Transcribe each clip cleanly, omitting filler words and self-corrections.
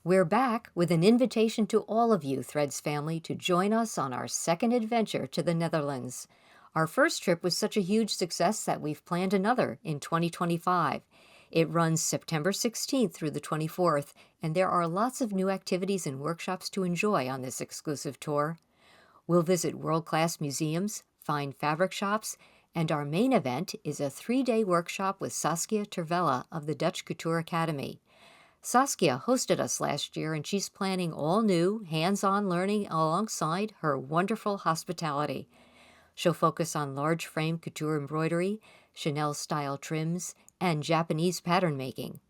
We're back with an invitation to all of you, Threads family, to join us on our second adventure to the Netherlands. Our first trip was such a huge success that we've planned another in 2025. It runs September 16th through the 24th, and there are lots of new activities and workshops to enjoy on this exclusive tour. We'll visit world-class museums, fine fabric shops, and our main event is a 3-day workshop with Saskia Tervella of the Dutch Couture Academy. Saskia hosted us last year, and she's planning all new, hands-on learning alongside her wonderful hospitality. She'll focus on large frame couture embroidery, Chanel-style trims, and Japanese pattern making.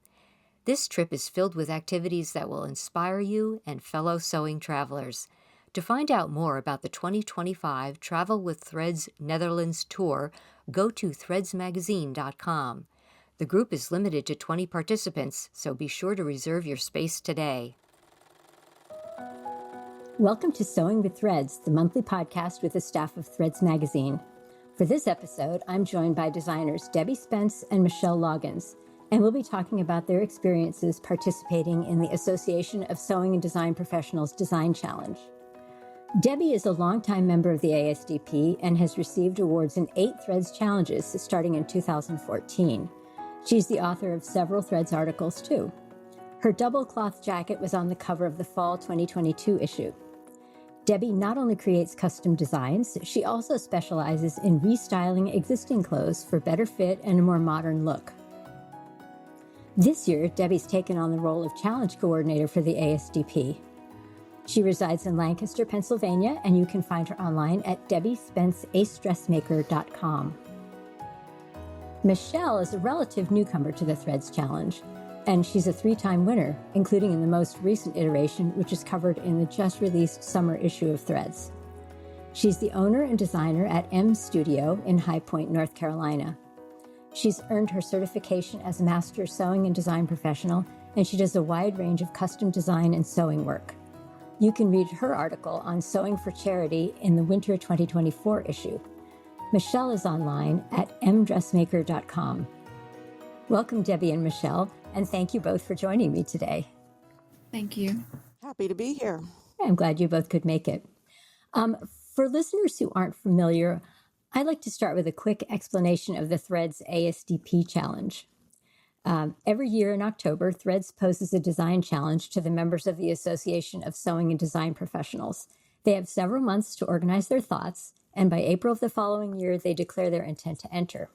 This trip is filled with activities that will inspire you and fellow sewing travelers. To find out more about the 2025 Travel with Threads Netherlands Tour, go to threadsmagazine.com. The group is limited to 20 participants, so be sure to reserve your space today. Welcome to Sewing with Threads, the monthly podcast with the staff of Threads Magazine. For this episode, I'm joined by designers Debby Spence and Michelle Loggins, and we'll be talking about their experiences participating in the Association of Sewing and Design Professionals Design Challenge. Debby is a longtime member of the ASDP and has received awards in 8 Threads challenges starting in 2014. She's the author of several Threads articles, too. Her double cloth jacket was on the cover of the fall 2022 issue. Debby not only creates custom designs, she also specializes in restyling existing clothes for better fit and a more modern look. This year, Debby's taken on the role of challenge coordinator for the ASDP. She resides in Lancaster, Pennsylvania, and you can find her online at debbyspenceacedressmaker.com. Michelle is a relative newcomer to the Threads Challenge, and she's a 3-time winner, including in the most recent iteration, which is covered in the just-released summer issue of Threads. She's the owner and designer at M Studio in High Point, North Carolina. She's earned her certification as a Master Sewing and Design Professional, and she does a wide range of custom design and sewing work. You can read her article on sewing for charity in the winter 2024 issue. Michelle is online at mdressmaker.com. Welcome, Debby and Michelle, and thank you both for joining me today. Thank you. Happy to be here. I'm glad you both could make it. For listeners who aren't familiar, I'd like to start with a quick explanation of the Threads ASDP Challenge. Every year in October, Threads poses a design challenge to the members of the Association of Sewing and Design Professionals. They have several months to organize their thoughts, and by April of the following year, they declare their intent to enter.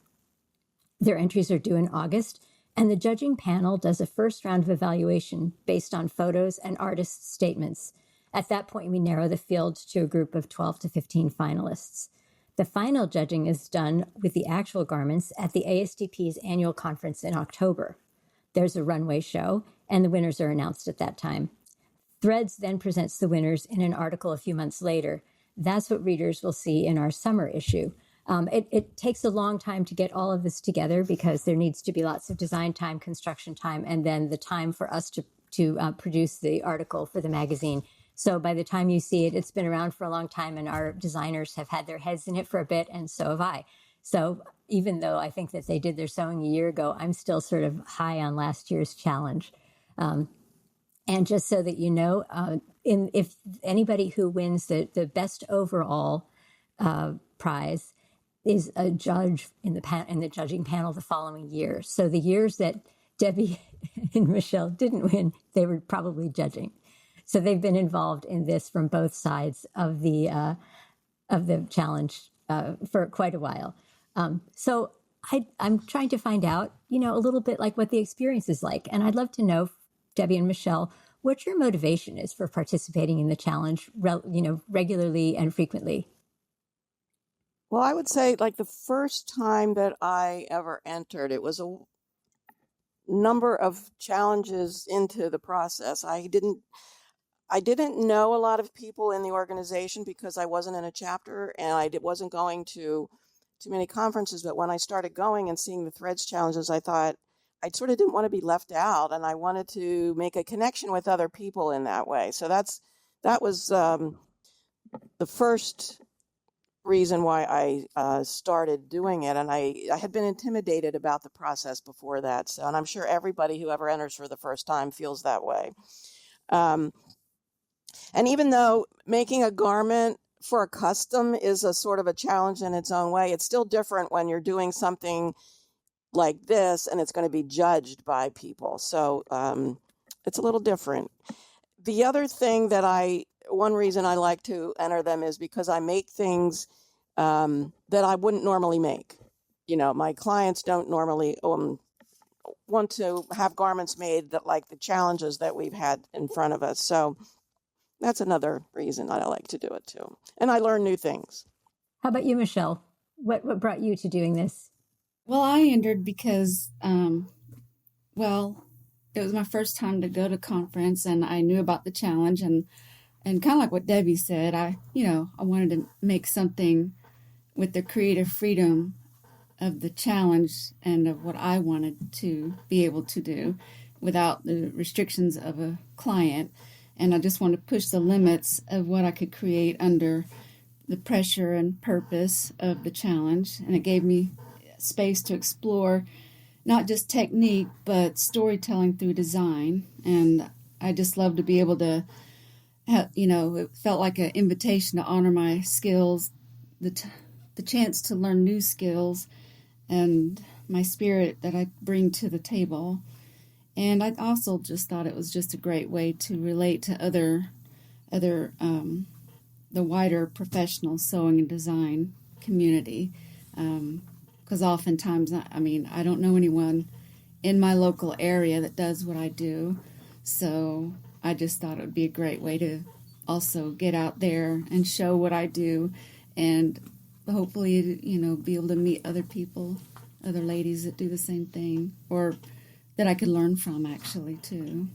Their entries are due in August, and the judging panel does a first round of evaluation based on photos and artists' statements. At that point, we narrow the field to a group of 12 to 15 finalists. The final judging is done with the actual garments at the ASDP's annual conference in October. There's a runway show, and the winners are announced at that time. Threads then presents the winners in an article a few months later. That's what readers will see in our summer issue. It takes a long time to get all of this together because there needs to be lots of design time, construction time, and then the time for us to produce the article for the magazine. So by the time you see it, it's been around for a long time, and our designers have had their heads in it for a bit, and so have I. So even though I think that they did their sewing a year ago, I'm still sort of high on last year's challenge. And just so that you know, if anybody who wins the best overall prize is a judge in the judging panel the following year. So the years that Debby and Michelle didn't win, they were probably judging. So they've been involved in this from both sides of the challenge for quite a while. So I'm trying to find out, a little bit like what the experience is like, and I'd love to know, Debby and Michelle, what your motivation is for participating in the challenge, regularly and frequently. Well, I would say like the first time that I ever entered, it was a number of challenges into the process. I didn't know a lot of people in the organization because I wasn't in a chapter and I wasn't going to too many conferences. But when I started going and seeing the Threads challenges, I thought I sort of didn't want to be left out, and I wanted to make a connection with other people in that way. So that was the first reason why I started doing it. And I had been intimidated about the process before that. So, and I'm sure everybody who ever enters for the first time feels that way. Um, and even though making a garment for a custom is a sort of a challenge in its own way, it's still different when you're doing something like this and it's going to be judged by people. So it's a little different. The other thing one reason I like to enter them is because I make things that I wouldn't normally make. My clients don't normally want to have garments made that like the challenges that we've had in front of us. So that's another reason I like to do it too. And I learn new things. How about you, Michelle? What brought you to doing this? Well, I entered because, well, it was my first time to go to conference, and I knew about the challenge, and kind of like what Debbie said, I wanted to make something with the creative freedom of the challenge and of what I wanted to be able to do without the restrictions of a client. And I just wanted to push the limits of what I could create under the pressure and purpose of the challenge. And it gave me space to explore not just technique, but storytelling through design. And I just love to be able to it felt like an invitation to honor my skills, the chance to learn new skills, and my spirit that I bring to the table. And I also just thought it was just a great way to relate to other the wider professional sewing and design community. Because oftentimes, I don't know anyone in my local area that does what I do. So I just thought it would be a great way to also get out there and show what I do, and hopefully, be able to meet other people, other ladies that do the same thing, or that I could learn from actually too.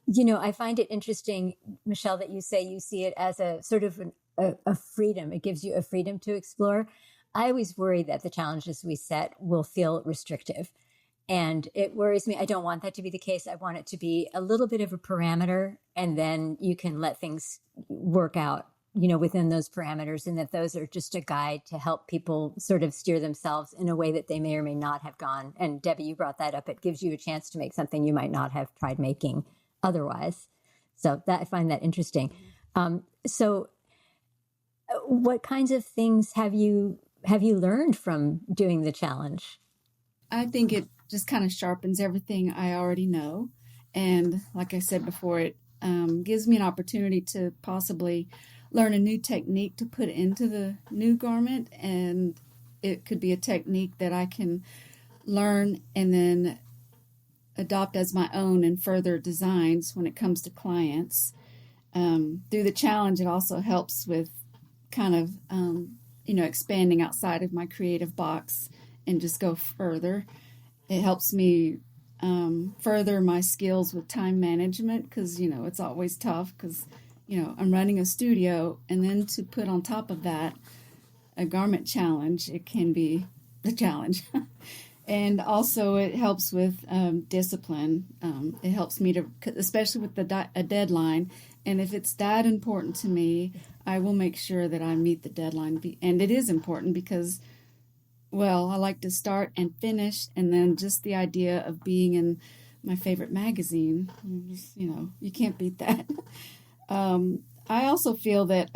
I find it interesting, Michelle, that you say you see it as a sort of a freedom. It gives you a freedom to explore. I always worry that the challenges we set will feel restrictive. And it worries me. I don't want that to be the case. I want it to be a little bit of a parameter, and then you can let things work out, within those parameters, and that those are just a guide to help people sort of steer themselves in a way that they may or may not have gone. And Debbie, you brought that up. It gives you a chance to make something you might not have tried making otherwise. So I find that interesting. So what kinds of things have you learned from doing the challenge? I think it just kind of sharpens everything I already know. And like I said before, it gives me an opportunity to possibly learn a new technique to put into the new garment. And it could be a technique that I can learn and then adopt as my own in further designs when it comes to clients. Through the challenge, it also helps with kind of, expanding outside of my creative box and just go further. It helps me further my skills with time management, because, it's always tough because, I'm running a studio, and then to put on top of that a garment challenge, it can be the challenge. And also it helps with discipline. It helps me to, especially with a deadline. And if it's that important to me, I will make sure that I meet the deadline. And it is important because, well, I like to start and finish, and then just the idea of being in my favorite magazine, you can't beat that. I also feel that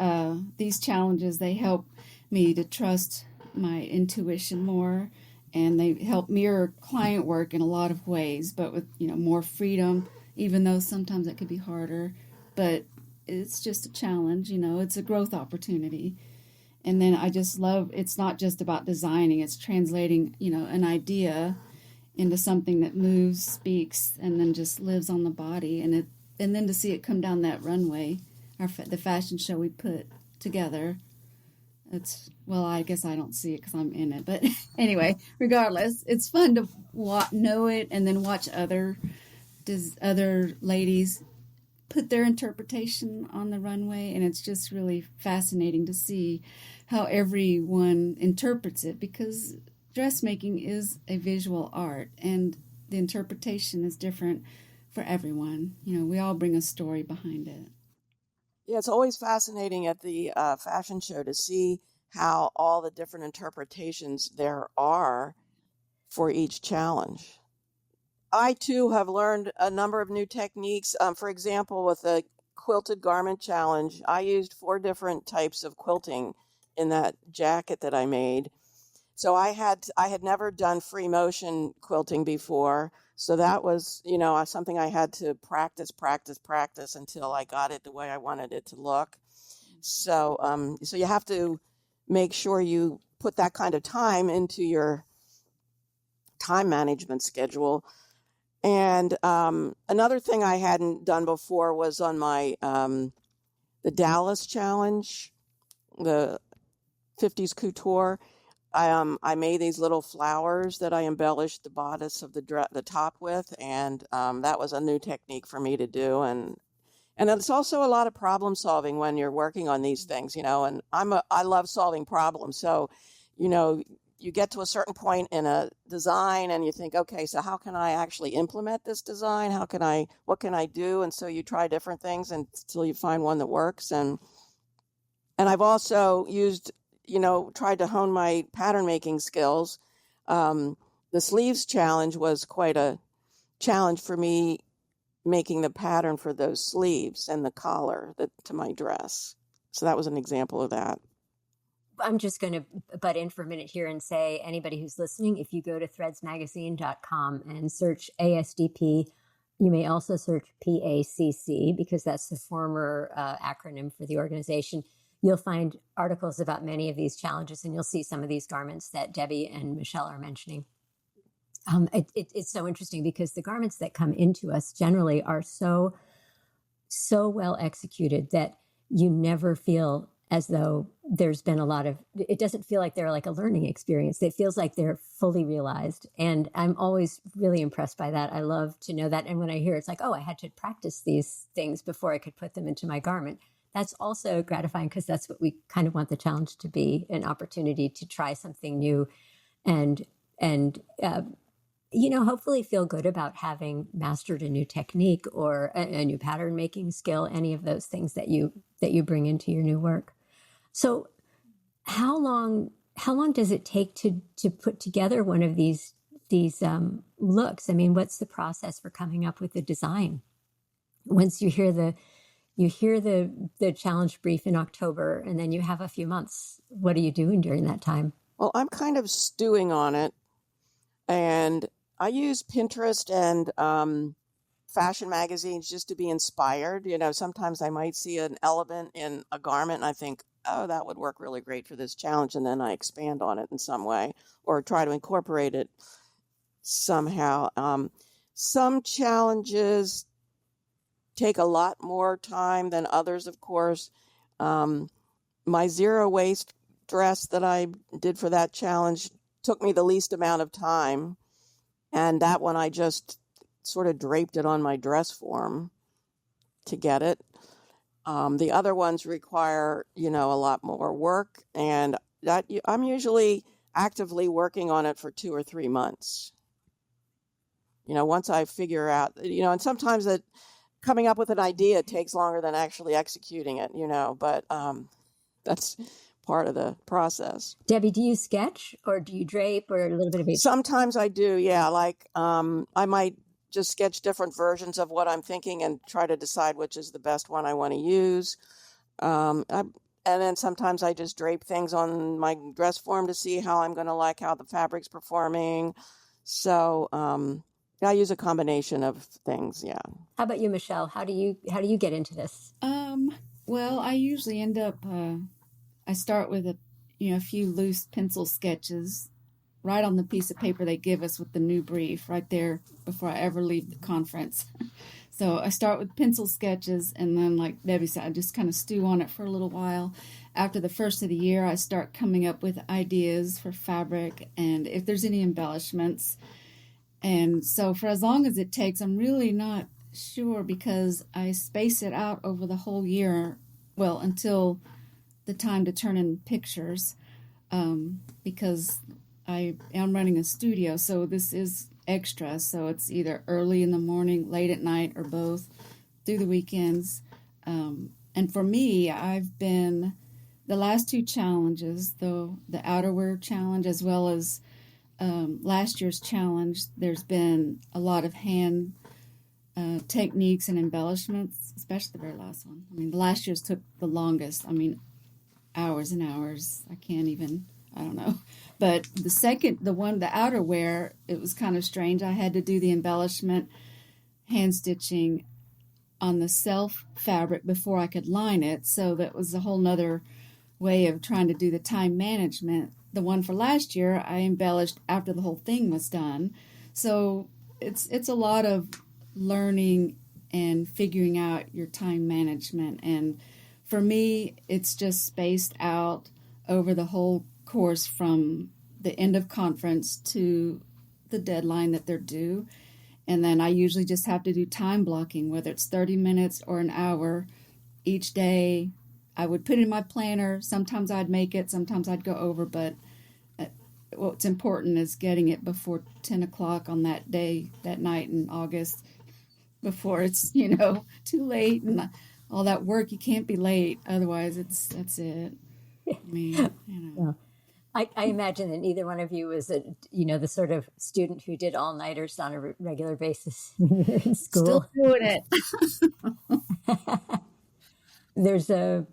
these challenges, they help me to trust my intuition more, and they help mirror client work in a lot of ways, but with, more freedom, even though sometimes it could be harder. But it's just a challenge, it's a growth opportunity. And then I just love, it's not just about designing, it's translating, an idea into something that moves, speaks, and then just lives on the body. And then to see it come down that runway, the fashion show we put together, I guess I don't see it because I'm in it. But anyway, regardless, it's fun to know it and then watch other ladies put their interpretation on the runway. And it's just really fascinating to see how everyone interprets it, because dressmaking is a visual art and the interpretation is different for everyone. We all bring a story behind it. Yeah, it's always fascinating at the fashion show to see how all the different interpretations there are for each challenge. I too have learned a number of new techniques. For example, with the quilted garment challenge, I used 4 different types of quilting in that jacket that I made. So I had never done free motion quilting before. So that was, something I had to practice until I got it the way I wanted it to look. So you have to make sure you put that kind of time into your time management schedule. And another thing I hadn't done before was on my the Dallas challenge, the 50s couture. I made these little flowers that I embellished the bodice of the top with, and that was a new technique for me to do. And it's also a lot of problem solving when you're working on these things, And I love solving problems, so you know you get to a certain point in a design and you think, okay, so how can I actually implement this design? What can I do? And so you try different things until you find one that works. And I've also tried to hone my pattern making skills. The sleeves challenge was quite a challenge for me, making the pattern for those sleeves and the collar to my dress. So that was an example of that. I'm just going to butt in for a minute here and say, anybody who's listening, if you go to threadsmagazine.com and search ASDP, you may also search PACC, because that's the former acronym for the organization. You'll find articles about many of these challenges, and you'll see some of these garments that Debbie and Michelle are mentioning. It's so interesting because the garments that come into us generally are so well executed that you never feel as though there's been it doesn't feel like they're like a learning experience. It feels like they're fully realized. And I'm always really impressed by that. I love to know that. And when I hear it's like, oh, I had to practice these things before I could put them into my garment. That's also gratifying, because that's what we kind of want the challenge to be, an opportunity to try something new and hopefully feel good about having mastered a new technique or a new pattern making skill, any of those things that you bring into your new work. So how long does it take to put together one of these looks? I mean, what's the process for coming up with the design? Once you hear the challenge brief in October, and then you have a few months, what are you doing during that time? Well, I'm kind of stewing on it, and I use Pinterest and fashion magazines just to be inspired. Sometimes I might see an element in a garment and I think, oh, that would work really great for this challenge. And then I expand on it in some way or try to incorporate it somehow. Some challenges take a lot more time than others, of course. My zero waste dress that I did for that challenge took me the least amount of time. And that one, I just sort of draped it on my dress form to get it. The other ones require, a lot more work. And I'm usually actively working on it for 2 or 3 months. Once I figure out, and sometimes coming up with an idea takes longer than actually executing it, but that's part of the process. Debbie, do you sketch or do you drape or a little bit of each? Sometimes I do, yeah. Like I might just sketch different versions of what I'm thinking and try to decide which is the best one I want to use. And then sometimes I just drape things on my dress form to see how I'm going to like how the fabric's performing. So I use a combination of things, yeah. How about you, Michelle? How do you get into this? Well, I usually end up I start with a few loose pencil sketches right on the piece of paper they give us with the new brief right there before I ever leave the conference. So I start with pencil sketches, and then, like Debbie said, I just kind of stew on it for a little while. After the first of the year, I start coming up with ideas for fabric and if there's any embellishments. And so for as long as it takes, I'm really not sure, because I space it out over the whole year, well, until the time to turn in pictures, because I am running a studio, so this is extra. So it's either early in the morning, late at night, or both through the weekends. And for me, I've been the last 2 challenges, the outerwear challenge as well as last year's challenge, there's been a lot of hand techniques and embellishments, especially the very last one. I mean, the last year's took the longest. I mean, hours and hours. I don't know. But the outerwear, it was kind of strange. I had to do the embellishment, hand stitching on the self fabric before I could line it. So that was a whole nother way of trying to do the time management. The one for last year, I embellished after the whole thing was done. So it's a lot of learning and figuring out your time management. And for me, it's just spaced out over the whole course from the end of conference to the deadline that they're due. And then I usually just have to do time blocking, whether it's 30 minutes or an hour each day. I would put it in my planner. Sometimes I'd make it, sometimes I'd go over, but what's important is getting it before 10 o'clock on that day, that night in August, before it's, too late and all that work. You can't be late. Otherwise, that's it. I mean, Yeah. I imagine that neither one of you was the sort of student who did all-nighters on a regular basis when you were in school. Still doing it. There's a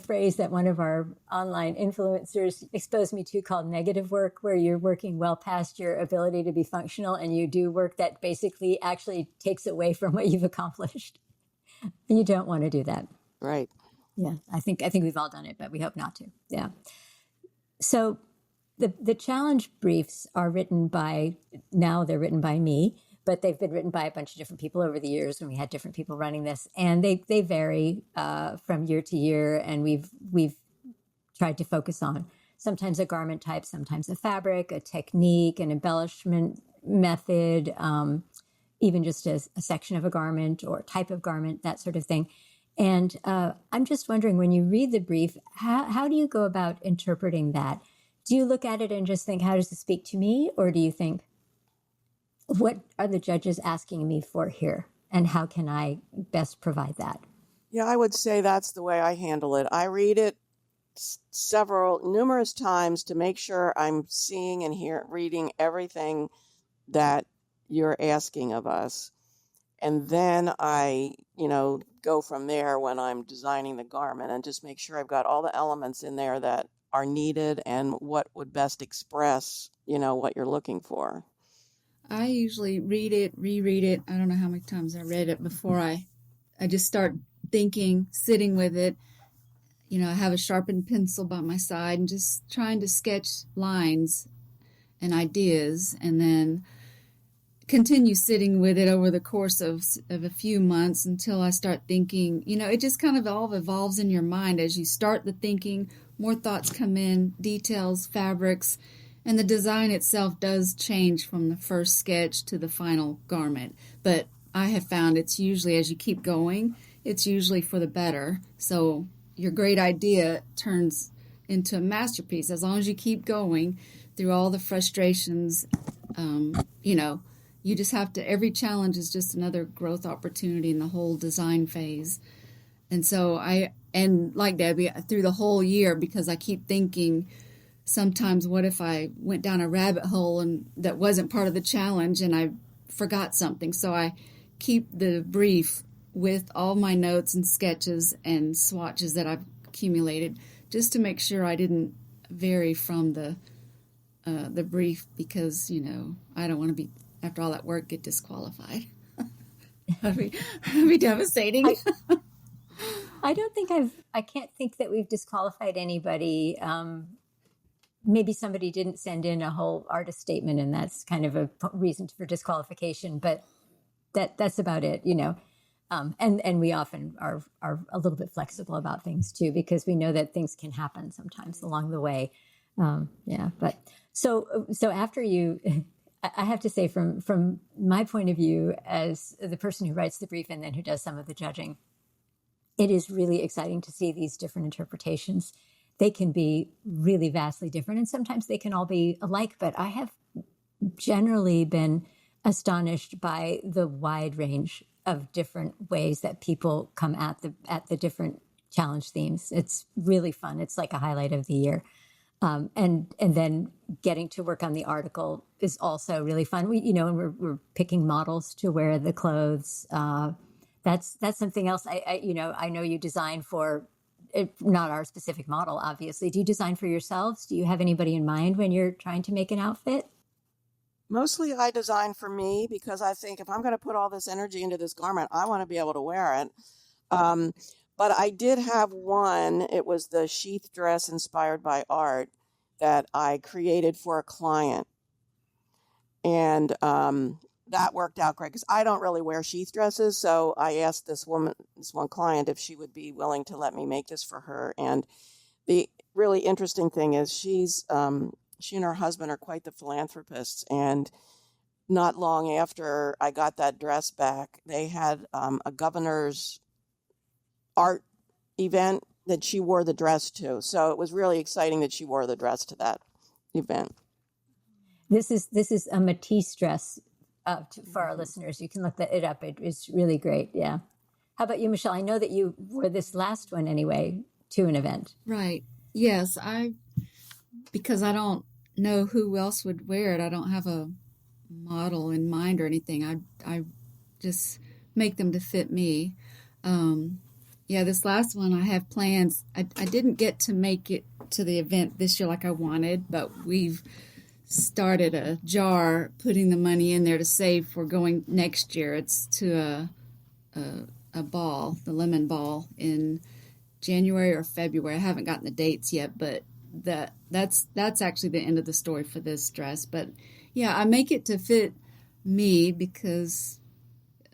phrase that one of our online influencers exposed me to called negative work, where you're working well past your ability to be functional and you do work that basically actually takes away from what you've accomplished. You don't want to do that. Right. Yeah, I think we've all done it, but we hope not to. Yeah. So the challenge briefs are written by me, but they've been written by a bunch of different people over the years when we had different people running this. And they vary from year to year. And we've tried to focus on sometimes a garment type, sometimes a fabric, a technique, an embellishment method, even just as a section of a garment or type of garment, that sort of thing. And I'm just wondering, when you read the brief, how do you go about interpreting that? Do you look at it and just think, how does it speak to me? Or do you think, what are the judges asking me for here? And how can I best provide that? Yeah, I would say that's the way I handle it. I read it numerous times to make sure I'm seeing and reading everything that you're asking of us. And then I, go from there when I'm designing the garment and just make sure I've got all the elements in there that are needed and what would best express, what you're looking for. I usually read it, reread it. I don't know how many times I read it before I just start thinking, sitting with it. I have a sharpened pencil by my side and just trying to sketch lines and ideas, and then continue sitting with it over the course of a few months until I start thinking. It just kind of all evolves in your mind as you start the thinking. More thoughts come in, details, fabrics, and the design itself does change from the first sketch to the final garment. But I have found it's usually, as you keep going, it's usually for the better. So your great idea turns into a masterpiece as long as you keep going through all the frustrations. You just have to, every challenge is just another growth opportunity in the whole design phase. And so and like Debbie, through the whole year, because I keep thinking, sometimes what if I went down a rabbit hole and that wasn't part of the challenge and I forgot something. So I keep the brief with all my notes and sketches and swatches that I've accumulated, just to make sure I didn't vary from the brief, because, I don't want to be, after all that work, get disqualified. That'd be devastating. I don't think I can't think that we've disqualified anybody. Maybe somebody didn't send in a whole artist statement, and that's kind of a reason for disqualification, but that's about it, and we often are a little bit flexible about things too, because we know that things can happen sometimes along the way. But so after you, I have to say, from my point of view as the person who writes the brief and then who does some of the judging, it is really exciting to see these different interpretations. They can be really vastly different, and sometimes they can all be alike, but I have generally been astonished by the wide range of different ways that people come at the different challenge themes. It's really fun. It's like a highlight of the year. And then getting to work on the article is also really fun. And we're picking models to wear the clothes. That's something else. I know you design for not our specific model, obviously. Do you design for yourselves? Do you have anybody in mind when you're trying to make an outfit? Mostly I design for me because I think if I'm going to put all this energy into this garment, I want to be able to wear it. Um, but I did have one. It was the sheath dress inspired by art that I created for a client. And that worked out great because I don't really wear sheath dresses. So I asked this one client, if she would be willing to let me make this for her. And the really interesting thing is she and her husband are quite the philanthropists. And not long after I got that dress back, they had a governor's art event that she wore the dress to. So it was really exciting that she wore the dress to that event. This is a Matisse dress for our listeners. You can look it up. It's really great. Yeah. How about you, Michelle? I know that you wore this last one anyway to an event. Right. Yes, because I don't know who else would wear it. I don't have a model in mind or anything. I just make them to fit me. This last one I have plans. I didn't get to make it to the event this year like I wanted, but we've started a jar, putting the money in there to save for going next year. It's to a ball, the lemon ball, in January or February. I haven't gotten the dates yet, but that's actually the end of the story for this dress. But yeah, I make it to fit me because,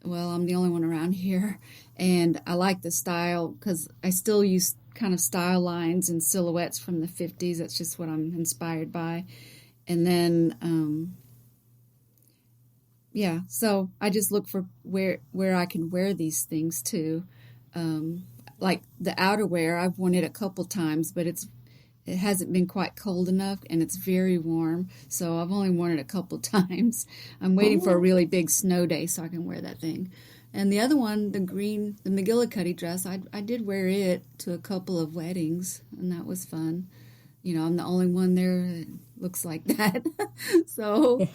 well, I'm the only one around here, and I like the style because I still use kind of style lines and silhouettes from the 50s. That's just what I'm inspired by. And then, so I just look for where I can wear these things too. Like the outerwear, I've worn it a couple times, but it hasn't been quite cold enough, and it's very warm. So I've only worn it a couple times. I'm waiting for a really big snow day so I can wear that thing. And the other one, the McGillicuddy dress, I did wear it to a couple of weddings, and that was fun. I'm the only one there that looks like that. So,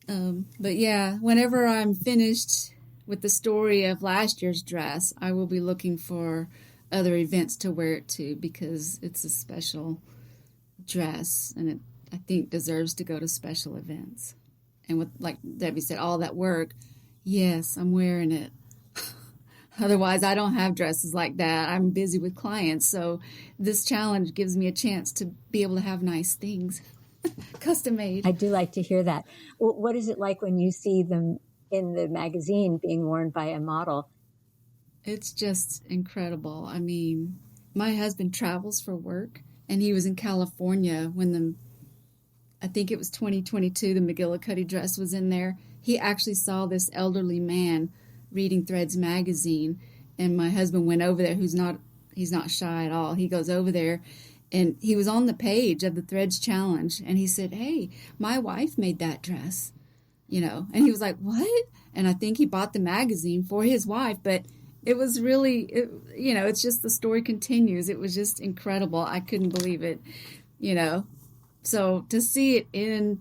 but yeah, whenever I'm finished with the story of last year's dress, I will be looking for other events to wear it to because it's a special dress and it, I think, deserves to go to special events. And with, like Debbie said, all that work, yes, I'm wearing it. Otherwise, I don't have dresses like that. I'm busy with clients. So this challenge gives me a chance to be able to have nice things custom made. I do like to hear that. What is it like when you see them in the magazine being worn by a model? It's just incredible. I mean, my husband travels for work, and he was in California when I think it was 2022, the McGillicuddy dress was in there. He actually saw this elderly man reading Threads magazine, and my husband went over there. He's not shy at all. He goes over there, and he was on the page of the Threads challenge, and he said, "Hey, my wife made that dress," and he was like, "What?" And I think he bought the magazine for his wife, but it was really, it's just the story continues. It was just incredible. I couldn't believe it, So to see it in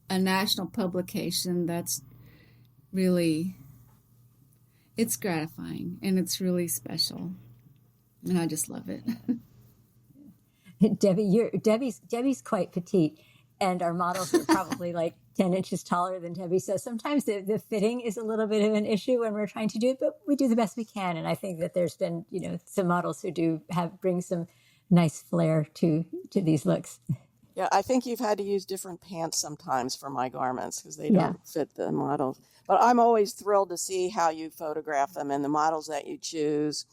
a national publication, that's really, it's gratifying and it's really special. And I just love it. Debbie's quite petite, and our models are probably like 10 inches taller than Debbie. So sometimes the fitting is a little bit of an issue when we're trying to do it, but we do the best we can. And I think that there's been, some models who bring some nice flair to these looks. Yeah, I think you've had to use different pants sometimes for my garments because they don't fit the models. But I'm always thrilled to see how you photograph them and the models that you choose.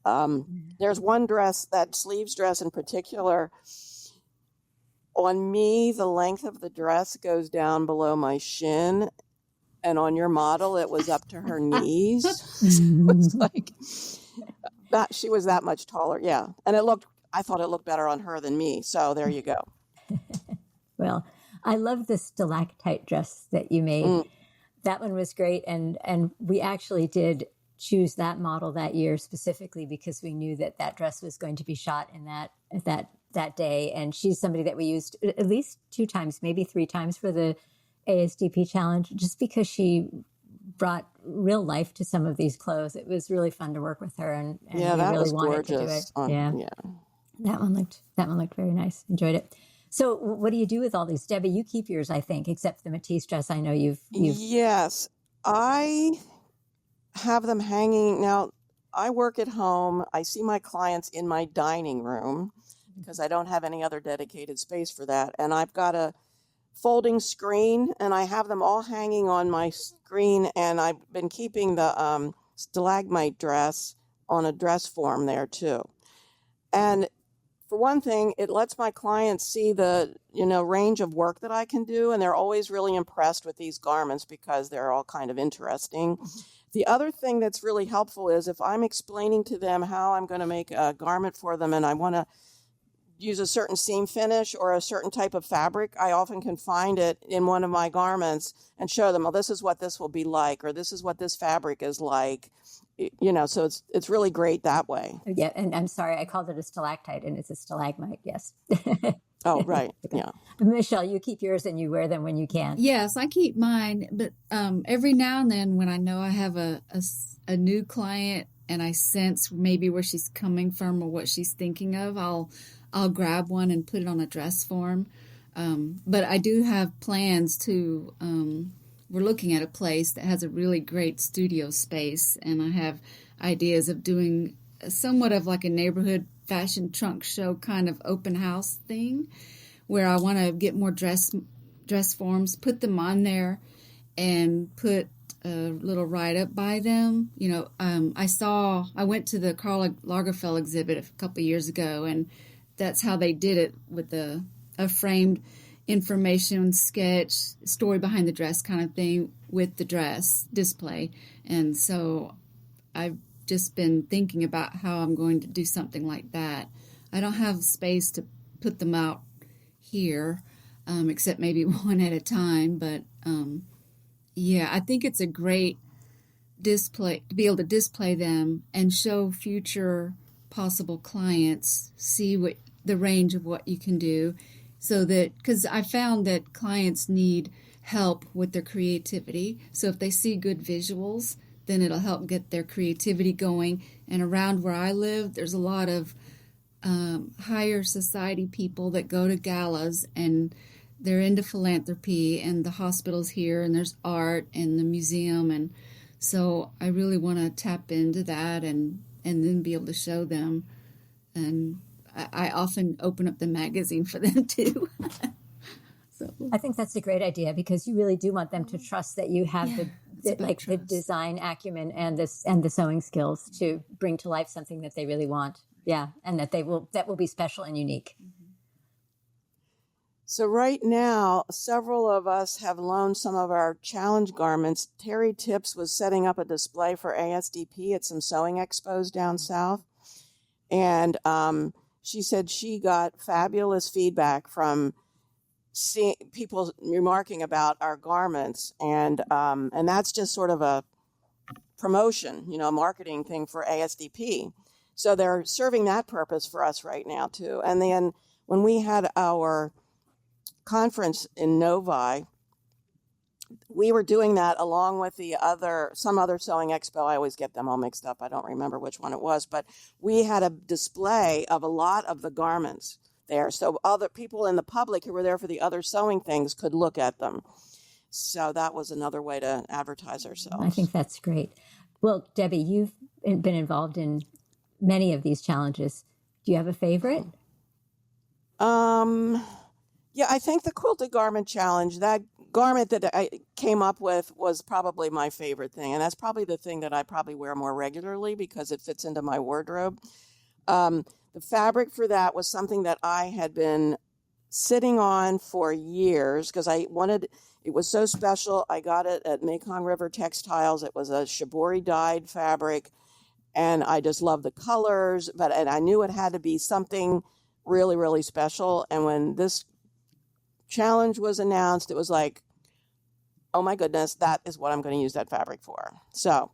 There's one dress, that sleeves dress in particular. On me, the length of the dress goes down below my shin, and on your model, it was up to her knees. So it's like that she was that much taller. Yeah, and I thought it looked better on her than me. So there you go. Well, I love the stalactite dress that you made. That one was great, and we actually did choose that model that year specifically because we knew that dress was going to be shot in that that day. And she's somebody that we used at least 2 times, maybe 3 times for the ASDP challenge, just because she brought real life to some of these clothes. It was really fun to work with her, and Yeah, we that really was wanted to do it. gorgeous. Yeah. That one looked very nice. Enjoyed it. So what do you do with all these? Debbie, you keep yours, I think, except the Matisse dress. I know you've Yes, I have them hanging. Now, I work at home. I see my clients in my dining room because I don't have any other dedicated space for that. And I've got a folding screen, and I have them all hanging on my screen. And I've been keeping the stalagmite dress on a dress form there too. And for one thing, it lets my clients see the, range of work that I can do, and they're always really impressed with these garments because they're all kind of interesting. The other thing that's really helpful is if I'm explaining to them how I'm going to make a garment for them and I want to use a certain seam finish or a certain type of fabric, I often can find it in one of my garments and show them, oh, this is what this will be like, or this is what this fabric is like. So it's really great that way. Yeah, and I'm sorry, I called it a stalactite, and it's a stalagmite. Yes. Oh, right. Okay. Yeah. Michelle, you keep yours and you wear them when you can. Yes, I keep mine, but every now and then when I know I have a new client and I sense maybe where she's coming from or what she's thinking of, I'll grab one and put it on a dress form. But I do have plans to. We're looking at a place that has a really great studio space, and I have ideas of doing somewhat of like a neighborhood fashion trunk show kind of open house thing, where I want to get more dress forms, put them on there, and put a little write up by them. I went to the Karl Lagerfeld exhibit a couple of years ago, and that's how they did it with a framed information sketch, story behind the dress kind of thing with the dress display. And so I've just been thinking about how I'm going to do something like that. I don't have space to put them out here, except maybe one at a time. But I think it's a great display to be able to display them and show future possible clients, see what the range of what you can do. So that, because I found that clients need help with their creativity. So if they see good visuals, then it'll help get their creativity going. And around where I live, there's a lot of higher society people that go to galas, and they're into philanthropy, and the hospital's here, and there's art and the museum. And so I really want to tap into that and then be able to show them. And I often open up the magazine for them too. So I think that's a great idea, because you really do want them to trust that you have the design acumen and the sewing skills to bring to life something that they really want. Yeah, and that will be special and unique. So right now, several of us have loaned some of our challenge garments. Terry Tips was setting up a display for ASDP at some sewing expos down south, and she said she got fabulous feedback from people remarking about our garments, and that's just sort of a promotion, a marketing thing for ASDP. So they're serving that purpose for us right now too. And then when we had our conference in Novi, we were doing that along with some other sewing expo. I always get them all mixed up. I don't remember which one it was, but we had a display of a lot of the garments there. So other people in the public who were there for the other sewing things could look at them. So that was another way to advertise ourselves. I think that's great. Well, Debbie, you've been involved in many of these challenges. Do you have a favorite? Yeah, I think the quilted garment challenge, that garment that I came up with was probably my favorite thing. And that's probably the thing that I probably wear more regularly because it fits into my wardrobe. The fabric for that was something that I had been sitting on for years because it was so special. I got it at Mekong River Textiles. It was a shibori dyed fabric, and I just loved the colors, and I knew it had to be something really, really special. And when this challenge was announced, it was like, oh my goodness, that is what I'm going to use that fabric for. So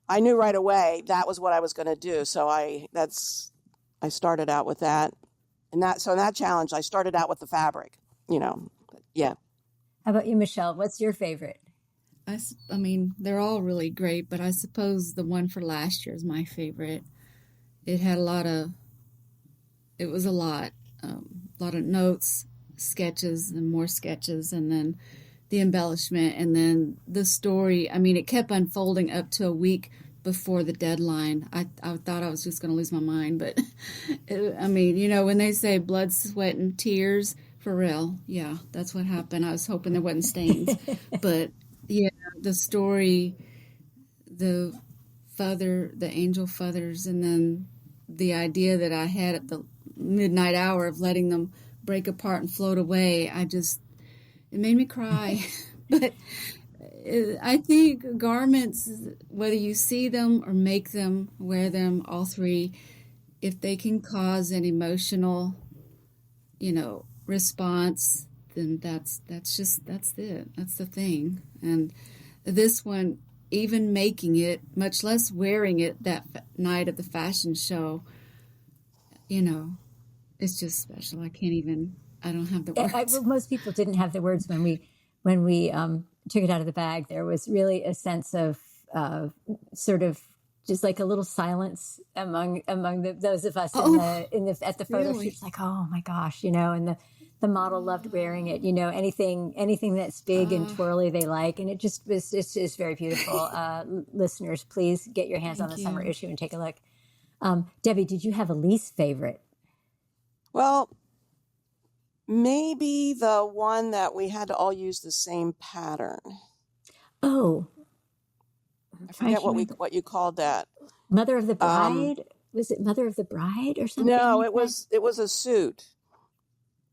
I knew right away that was what I was going to do. So I started out with that. And so in that challenge, I started out with the fabric, yeah. How about you, Michelle? What's your favorite? I mean, they're all really great, but I suppose the one for last year is my favorite. It had it was a lot of notes, sketches, and more sketches, and then the embellishment, and then the story. I mean, it kept unfolding up to a week before the deadline. I thought I was just going to lose my mind, but I mean, when they say blood, sweat, and tears, for real, yeah, that's what happened. I was hoping there wasn't stains, but yeah, the story, the the angel feathers, and then the idea that I had at the midnight hour of letting them break apart and float away. It made me cry. But I think garments, whether you see them or make them, wear them, all three, if they can cause an emotional, response, then that's it. That's the thing. And this one, even making it, much less wearing it that night at the fashion show, it's just special. I don't have the words. Most people didn't have the words when we took it out of the bag. There was really a sense of sort of just like a little silence among those of us at the photo really? shoot. It's like, oh my gosh, and the model loved wearing it. Anything that's big and twirly they like, and it's just very beautiful. Listeners, please get your hands on the summer issue and take a look. Debbie, did you have a least favorite? Well, maybe the one that we had to all use the same pattern. Oh, I forget what you called that. Mother of the Bride? Was it Mother of the Bride or something? No, like it was a suit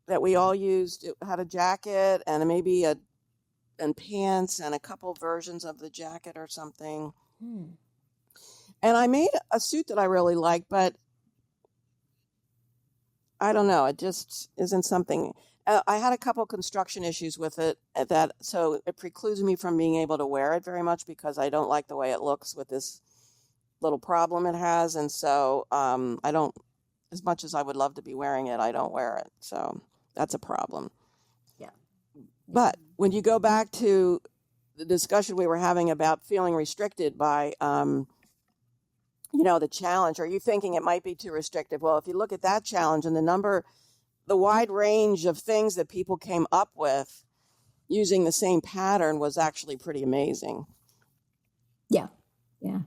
that we all used. It had a jacket and maybe and pants and a couple versions of the jacket or something. And I made a suit that I really liked, but I don't know. It just isn't something. I had a couple construction issues with it so it precludes me from being able to wear it very much because I don't like the way it looks with this little problem it has. And so I don't, as much as I would love to be wearing it, I don't wear it. So that's a problem. Yeah. But when you go back to the discussion we were having about feeling restricted by the challenge, are you thinking it might be too restrictive? Well, if you look at that challenge and the wide range of things that people came up with using the same pattern was actually pretty amazing. Yeah. Yeah.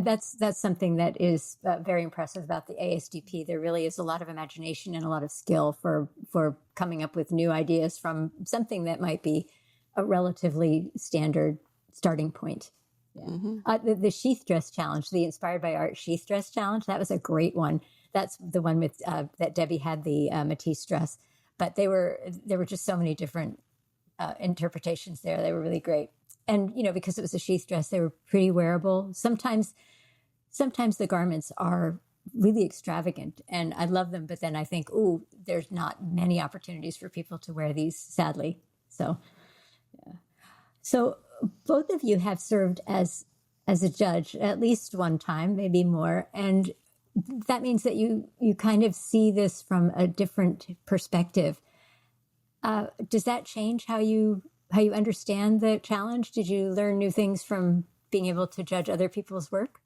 That's something that is very impressive about the ASDP. There really is a lot of imagination and a lot of skill for coming up with new ideas from something that might be a relatively standard starting point. Yeah. Mm-hmm. The sheath dress challenge, the Inspired by Art sheath dress challenge, that was a great one. That's the one with that Debbie had the Matisse dress, but there were just so many different interpretations there. They were really great, and because it was a sheath dress, they were pretty wearable. Sometimes the garments are really extravagant, and I love them, but then I think, ooh, there's not many opportunities for people to wear these, sadly. So, yeah. So both of you have served as a judge at least one time, maybe more, and that means that you kind of see this from a different perspective. Does that change how you understand the challenge? Did you learn new things from being able to judge other people's work?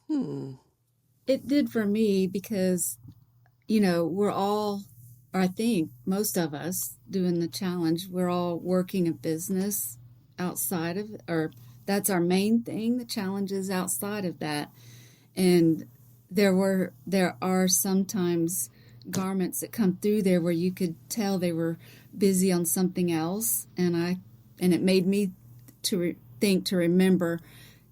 It did for me because, we're all, or I think most of us doing the challenge, we're all working a business outside of, or that's our main thing. The challenge is outside of that. And there are sometimes garments that come through there where you could tell they were busy on something else, and it made me to remember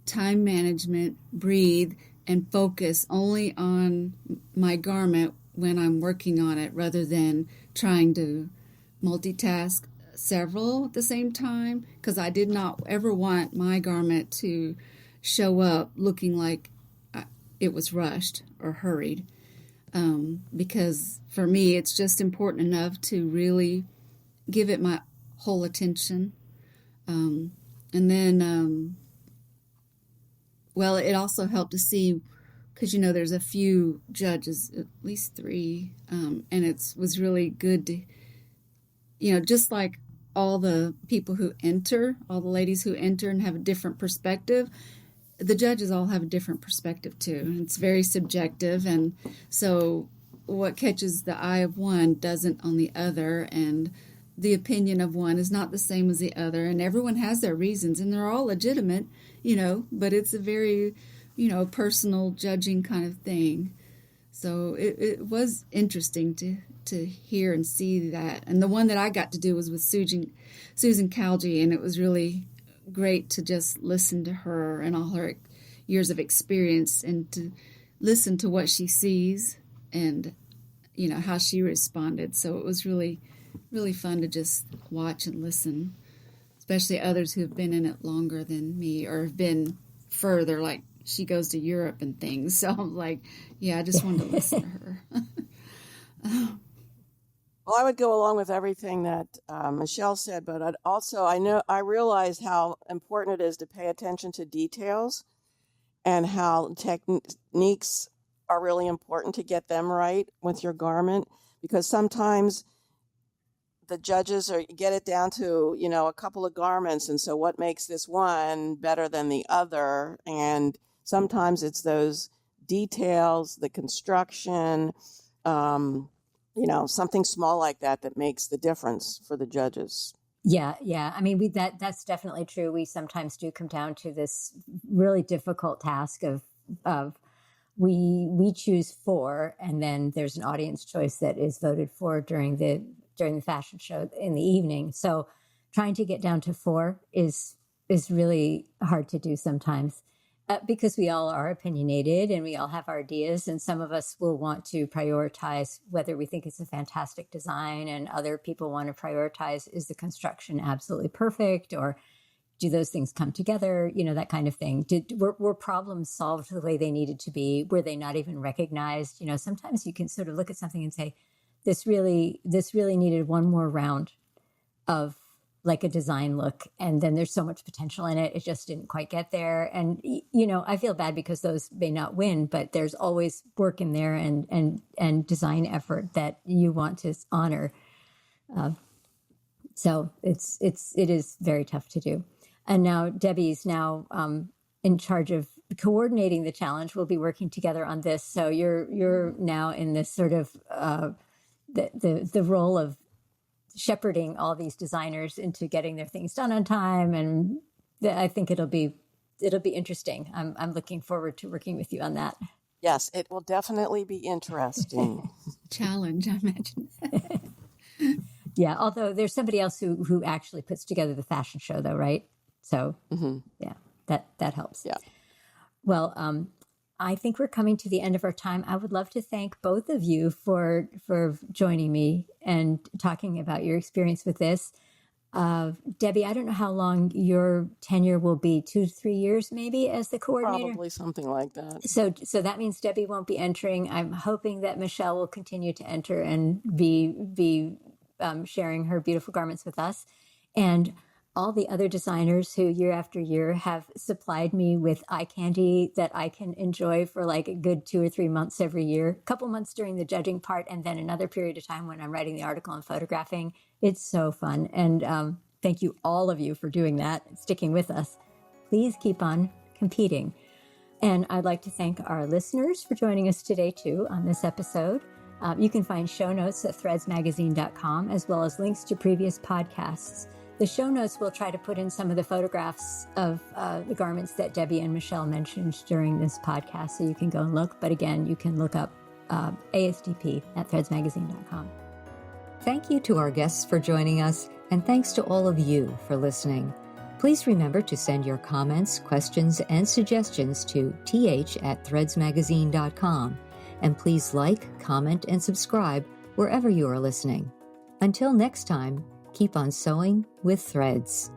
time management, breathe, and focus only on my garment when I'm working on it, rather than trying to multitask several at the same time, because I did not ever want my garment to show up looking like it was rushed or hurried, because for me it's just important enough to really give it my whole attention, and then it also helped to see because there's a few judges, at least three, and it was really good to, just like all the people who enter, all the ladies who enter and have a different perspective, the judges all have a different perspective too. It's very subjective, and so what catches the eye of one doesn't on the other, and the opinion of one is not the same as the other, and everyone has their reasons, and they're all legitimate, but it's a very, personal judging kind of thing. So it was interesting to hear and see that. And the one that I got to do was with Susan Calgi, and it was really great to just listen to her and all her years of experience, and to listen to what she sees and how she responded. So it was really, really fun to just watch and listen, especially others who have been in it longer than me or have been further, like she goes to Europe and things. So I'm like, yeah, I just wanted to listen to her. Well, I would go along with everything that Michelle said, but I realized how important it is to pay attention to details, and how techniques are really important to get them right with your garment, because sometimes the judges get it down to, a couple of garments, and so what makes this one better than the other? And sometimes it's those details, the construction, something small like that makes the difference for the judges. Yeah. I mean, that's definitely true. We sometimes do come down to this really difficult task of we choose 4, and then there's an audience choice that is voted for during the fashion show in the evening. So trying to get down to 4 is really hard to do sometimes. Because we all are opinionated and we all have our ideas, and some of us will want to prioritize whether we think it's a fantastic design, and other people want to prioritize, is the construction absolutely perfect, or do those things come together, that kind of thing. Were problems solved the way they needed to be? Were they not even recognized? Sometimes you can sort of look at something and say, this really needed one more round of like a design look, and then there's so much potential in it, it just didn't quite get there. And I feel bad because those may not win, but there's always work in there and design effort that you want to honor. So it is very tough to do. And now Debbie's in charge of coordinating the challenge. We'll be working together on this. So you're now in this sort of the role of shepherding all these designers into getting their things done on time, and I think it'll be interesting. I'm looking forward to working with you on that. Yes, it will definitely be interesting. Challenge, I imagine. Yeah, although there's somebody else who actually puts together the fashion show, though, right? So yeah, that helps. Yeah. Well, I think we're coming to the end of our time. I would love to thank both of you for joining me and talking about your experience with this. Debbie, I don't know how long your tenure will be, 2 to 3 years maybe as the coordinator? Probably something like that. So that means Debbie won't be entering. I'm hoping that Michelle will continue to enter and be sharing her beautiful garments with us. And all the other designers who year after year have supplied me with eye candy that I can enjoy for like a good 2 or 3 months every year, a couple months during the judging part, and then another period of time when I'm writing the article and photographing. It's so fun. And thank you, all of you, for doing that, sticking with us. Please keep on competing. And I'd like to thank our listeners for joining us today, too, on this episode. You can find show notes at threadsmagazine.com, as well as links to previous podcasts. The show notes will try to put in some of the photographs of the garments that Debbie and Michelle mentioned during this podcast, so you can go and look. But again, you can look up ASDP at threadsmagazine.com. Thank you to our guests for joining us, and thanks to all of you for listening. Please remember to send your comments, questions, and suggestions to th@threadsmagazine.com. And please like, comment, and subscribe wherever you are listening. Until next time, keep on sewing with threads.